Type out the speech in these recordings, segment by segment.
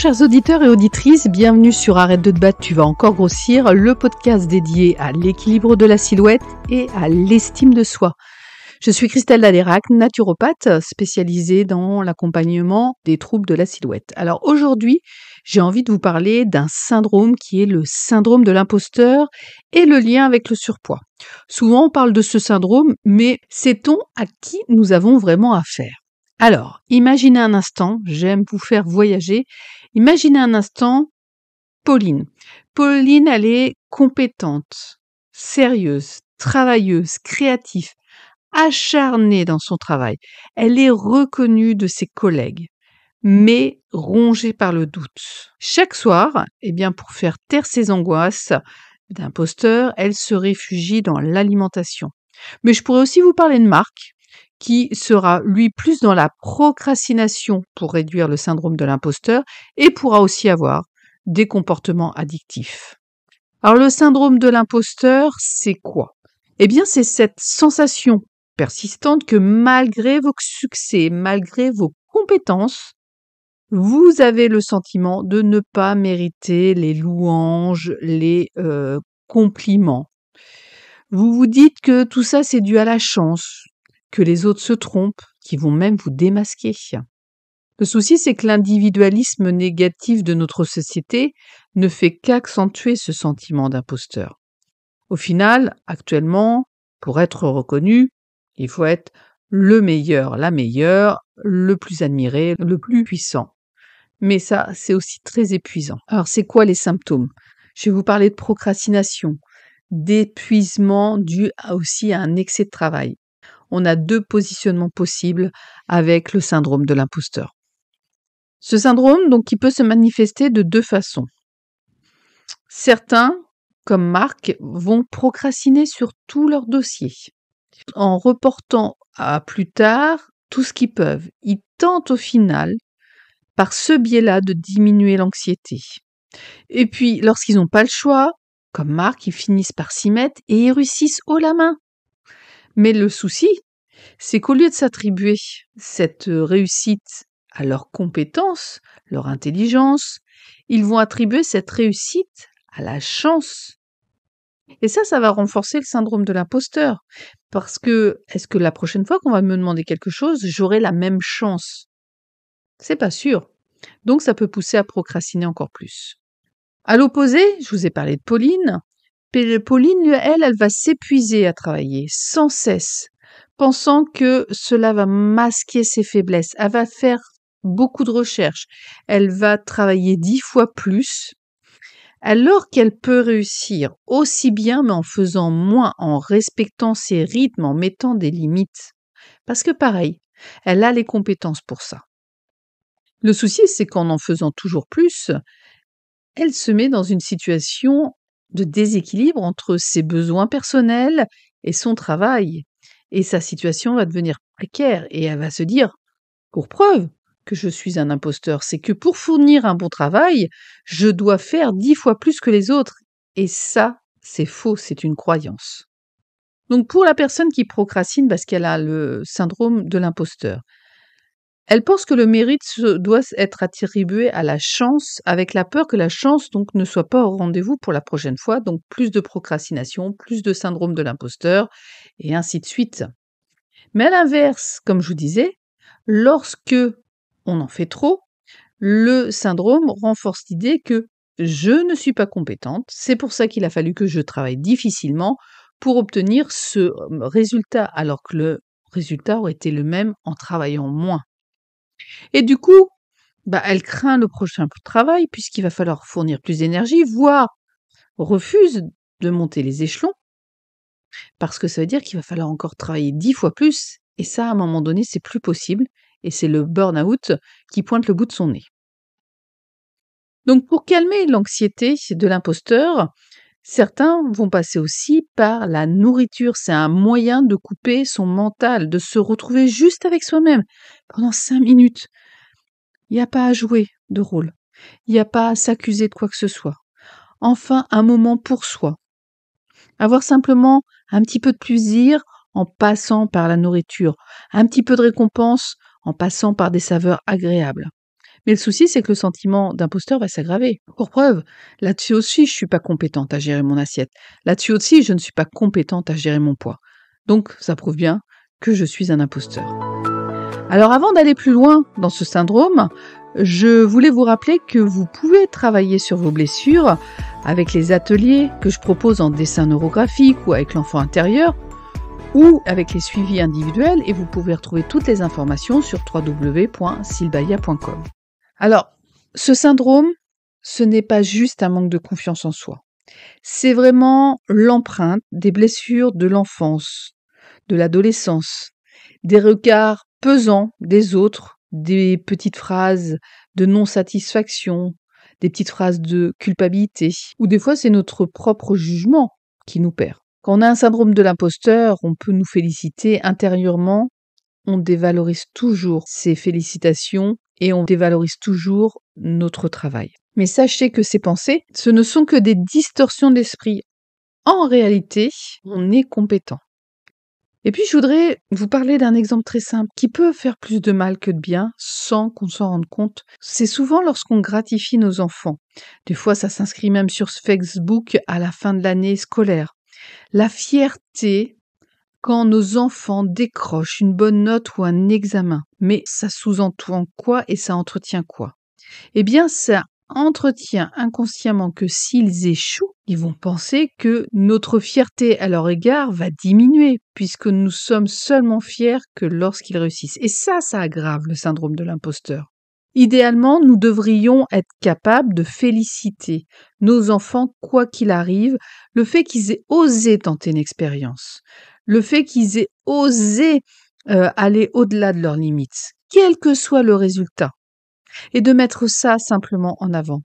Chers auditeurs et auditrices, bienvenue sur Arrête de te battre, tu vas encore grossir, le podcast dédié à l'équilibre de la silhouette et à l'estime de soi. Je suis Christelle Dadérac, naturopathe spécialisée dans l'accompagnement des troubles de la silhouette. Alors aujourd'hui, j'ai envie de vous parler d'un syndrome qui est le syndrome de l'imposteur et le lien avec le surpoids. Souvent on parle de ce syndrome, mais sait-on à qui nous avons vraiment affaire ? Alors, imaginez un instant, j'aime vous faire voyager, imaginez un instant Pauline. Pauline, elle est compétente, sérieuse, travailleuse, créative, acharnée dans son travail. Elle est reconnue de ses collègues, mais rongée par le doute. Chaque soir, pour faire taire ses angoisses d'imposteur, elle se réfugie dans l'alimentation. Mais je pourrais aussi vous parler de Marc, qui sera, lui, plus dans la procrastination pour réduire le syndrome de l'imposteur et pourra aussi avoir des comportements addictifs. Alors, le syndrome de l'imposteur, c'est quoi ? C'est cette sensation persistante que malgré vos succès, malgré vos compétences, vous avez le sentiment de ne pas mériter les louanges, les compliments. Vous vous dites que tout ça, c'est dû à la chance, que les autres se trompent, qui vont même vous démasquer. Le souci, c'est que l'individualisme négatif de notre société ne fait qu'accentuer ce sentiment d'imposteur. Au final, actuellement, pour être reconnu, il faut être le meilleur, la meilleure, le plus admiré, le plus puissant. Mais ça, c'est aussi très épuisant. Alors, c'est quoi les symptômes ? Je vais vous parler de procrastination, d'épuisement dû aussi à un excès de travail. On a 2 positionnements possibles avec le syndrome de l'imposteur. Ce syndrome, donc, qui peut se manifester de 2 façons. Certains, comme Marc, vont procrastiner sur tout leur dossier, en reportant à plus tard tout ce qu'ils peuvent. Ils tentent au final, par ce biais-là, de diminuer l'anxiété. Et puis, lorsqu'ils n'ont pas le choix, comme Marc, ils finissent par s'y mettre et ils réussissent haut la main. Mais le souci, c'est qu'au lieu de s'attribuer cette réussite à leurs compétences, leur intelligence, ils vont attribuer cette réussite à la chance. Et ça va renforcer le syndrome de l'imposteur. Parce que, est-ce que la prochaine fois qu'on va me demander quelque chose, j'aurai la même chance ? C'est pas sûr. Donc ça peut pousser à procrastiner encore plus. À l'opposé, je vous ai parlé de Pauline. Pauline, elle va s'épuiser à travailler sans cesse, pensant que cela va masquer ses faiblesses. Elle va faire beaucoup de recherches. Elle va travailler 10 fois plus, alors qu'elle peut réussir aussi bien, mais en faisant moins, en respectant ses rythmes, en mettant des limites. Parce que pareil, elle a les compétences pour ça. Le souci, c'est qu'en faisant toujours plus, elle se met dans une situation de déséquilibre entre ses besoins personnels et son travail. Et sa situation va devenir précaire et elle va se dire, pour preuve que je suis un imposteur, c'est que pour fournir un bon travail, je dois faire 10 fois plus que les autres. Et ça, c'est faux, c'est une croyance. Donc pour la personne qui procrastine parce qu'elle a le syndrome de l'imposteur, elle pense que le mérite doit être attribué à la chance, avec la peur que la chance donc ne soit pas au rendez-vous pour la prochaine fois, donc plus de procrastination, plus de syndrome de l'imposteur, et ainsi de suite. Mais à l'inverse, comme je vous disais, lorsque on en fait trop, le syndrome renforce l'idée que je ne suis pas compétente, c'est pour ça qu'il a fallu que je travaille difficilement pour obtenir ce résultat, alors que le résultat aurait été le même en travaillant moins. Et du coup, elle craint le prochain travail puisqu'il va falloir fournir plus d'énergie, voire refuse de monter les échelons, parce que ça veut dire qu'il va falloir encore travailler 10 fois plus, et ça, à un moment donné, c'est plus possible, et c'est le burn-out qui pointe le bout de son nez. Donc pour calmer l'anxiété de l'imposteur, certains vont passer aussi par la nourriture. C'est un moyen de couper son mental, de se retrouver juste avec soi-même pendant 5 minutes. Il n'y a pas à jouer de rôle. Il n'y a pas à s'accuser de quoi que ce soit. Enfin, un moment pour soi. Avoir simplement un petit peu de plaisir en passant par la nourriture. Un petit peu de récompense en passant par des saveurs agréables. Mais le souci, c'est que le sentiment d'imposteur va s'aggraver. Pour preuve, là-dessus aussi, je suis pas compétente à gérer mon assiette. Là-dessus aussi, je ne suis pas compétente à gérer mon poids. Donc, ça prouve bien que je suis un imposteur. Alors, avant d'aller plus loin dans ce syndrome, je voulais vous rappeler que vous pouvez travailler sur vos blessures avec les ateliers que je propose en dessin neurographique ou avec l'enfant intérieur, ou avec les suivis individuels, et vous pouvez retrouver toutes les informations sur www.silbaya.com. Alors, ce syndrome, ce n'est pas juste un manque de confiance en soi. C'est vraiment l'empreinte des blessures de l'enfance, de l'adolescence, des regards pesants des autres, des petites phrases de non-satisfaction, des petites phrases de culpabilité, ou des fois c'est notre propre jugement qui nous perd. Quand on a un syndrome de l'imposteur, on peut nous féliciter intérieurement, on dévalorise toujours ces félicitations et on dévalorise toujours notre travail. Mais sachez que ces pensées, ce ne sont que des distorsions d'esprit. En réalité, on est compétent. Et puis je voudrais vous parler d'un exemple très simple qui peut faire plus de mal que de bien sans qu'on s'en rende compte. C'est souvent lorsqu'on gratifie nos enfants. Des fois, ça s'inscrit même sur Facebook à la fin de l'année scolaire. La fierté quand nos enfants décrochent une bonne note ou un examen. Mais ça sous-entend quoi et ça entretient quoi? Eh bien, ça entretient inconsciemment que s'ils échouent, ils vont penser que notre fierté à leur égard va diminuer, puisque nous sommes seulement fiers que lorsqu'ils réussissent. Et ça aggrave le syndrome de l'imposteur. Idéalement, nous devrions être capables de féliciter nos enfants, quoi qu'il arrive, le fait qu'ils aient osé tenter une expérience, le fait qu'ils aient osé aller au-delà de leurs limites, quel que soit le résultat, et de mettre ça simplement en avant.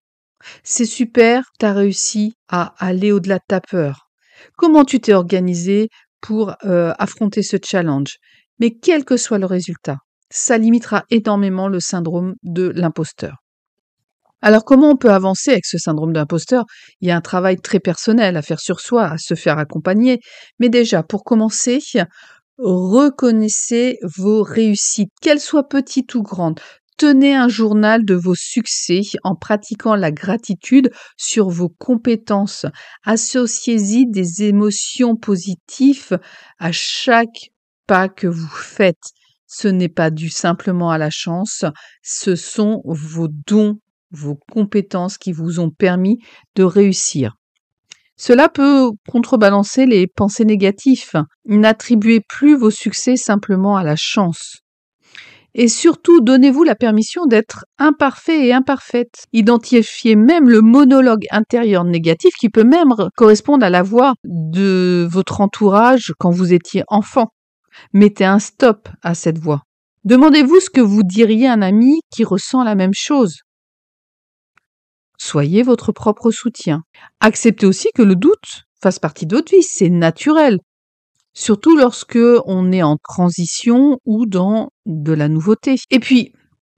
C'est super, tu as réussi à aller au-delà de ta peur. Comment tu t'es organisé pour affronter ce challenge? Mais quel que soit le résultat, ça limitera énormément le syndrome de l'imposteur. Alors comment on peut avancer avec ce syndrome d'imposteur? Il y a un travail très personnel à faire sur soi, à se faire accompagner. Mais déjà, pour commencer, reconnaissez vos réussites, qu'elles soient petites ou grandes. Tenez un journal de vos succès en pratiquant la gratitude sur vos compétences. Associez-y des émotions positives à chaque pas que vous faites. Ce n'est pas dû simplement à la chance, ce sont vos dons, vos compétences qui vous ont permis de réussir. Cela peut contrebalancer les pensées négatives. N'attribuez plus vos succès simplement à la chance. Et surtout, donnez-vous la permission d'être imparfait et imparfaite. Identifiez même le monologue intérieur négatif qui peut même correspondre à la voix de votre entourage quand vous étiez enfant. Mettez un stop à cette voix. Demandez-vous ce que vous diriez à un ami qui ressent la même chose. Soyez votre propre soutien. Acceptez aussi que le doute fasse partie de votre vie, c'est naturel. Surtout lorsque on est en transition ou dans de la nouveauté. Et puis,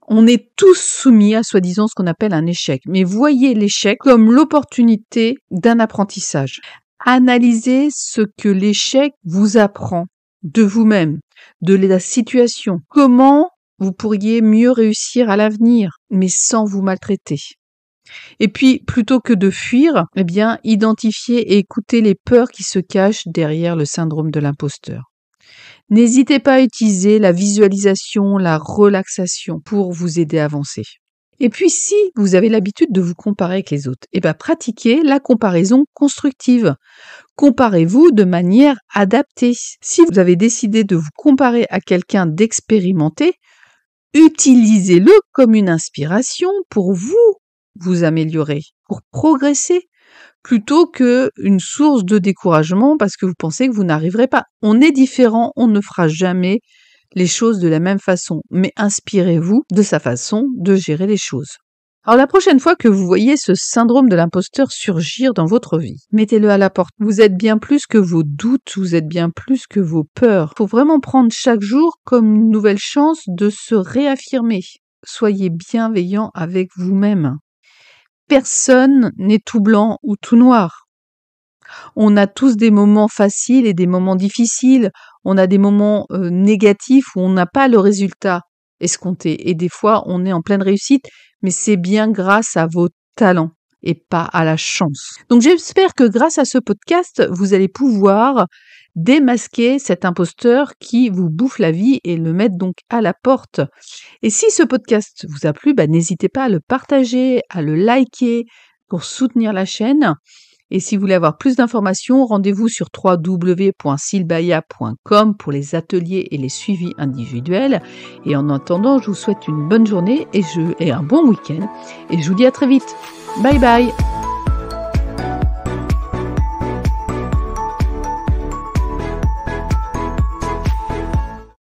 on est tous soumis à soi-disant ce qu'on appelle un échec. Mais voyez l'échec comme l'opportunité d'un apprentissage. Analysez ce que l'échec vous apprend de vous-même, de la situation. Comment vous pourriez mieux réussir à l'avenir, mais sans vous maltraiter. Et puis, plutôt que de fuir, eh bien, identifiez et écoutez les peurs qui se cachent derrière le syndrome de l'imposteur. N'hésitez pas à utiliser la visualisation, la relaxation pour vous aider à avancer. Et puis, si vous avez l'habitude de vous comparer avec les autres, eh bien, pratiquez la comparaison constructive. Comparez-vous de manière adaptée. Si vous avez décidé de vous comparer à quelqu'un d'expérimenté, utilisez-le comme une inspiration pour vous améliorer, pour progresser, plutôt qu'une source de découragement parce que vous pensez que vous n'arriverez pas. On est différent, on ne fera jamais les choses de la même façon, mais inspirez-vous de sa façon de gérer les choses. Alors la prochaine fois que vous voyez ce syndrome de l'imposteur surgir dans votre vie, mettez-le à la porte. Vous êtes bien plus que vos doutes, vous êtes bien plus que vos peurs. Il faut vraiment prendre chaque jour comme une nouvelle chance de se réaffirmer. Soyez bienveillant avec vous-même. Personne n'est tout blanc ou tout noir. On a tous des moments faciles et des moments difficiles. On a des moments négatifs où on n'a pas le résultat escompté. Et des fois, on est en pleine réussite, mais c'est bien grâce à vos talents et pas à la chance. Donc j'espère que grâce à ce podcast, vous allez pouvoir démasquer cet imposteur qui vous bouffe la vie et le mettre donc à la porte. Et si ce podcast vous a plu, n'hésitez pas à le partager, à le liker pour soutenir la chaîne. Et si vous voulez avoir plus d'informations, rendez-vous sur www.silbaya.com pour les ateliers et les suivis individuels. Et en attendant, je vous souhaite une bonne journée et un bon week-end. Et je vous dis à très vite. Bye bye.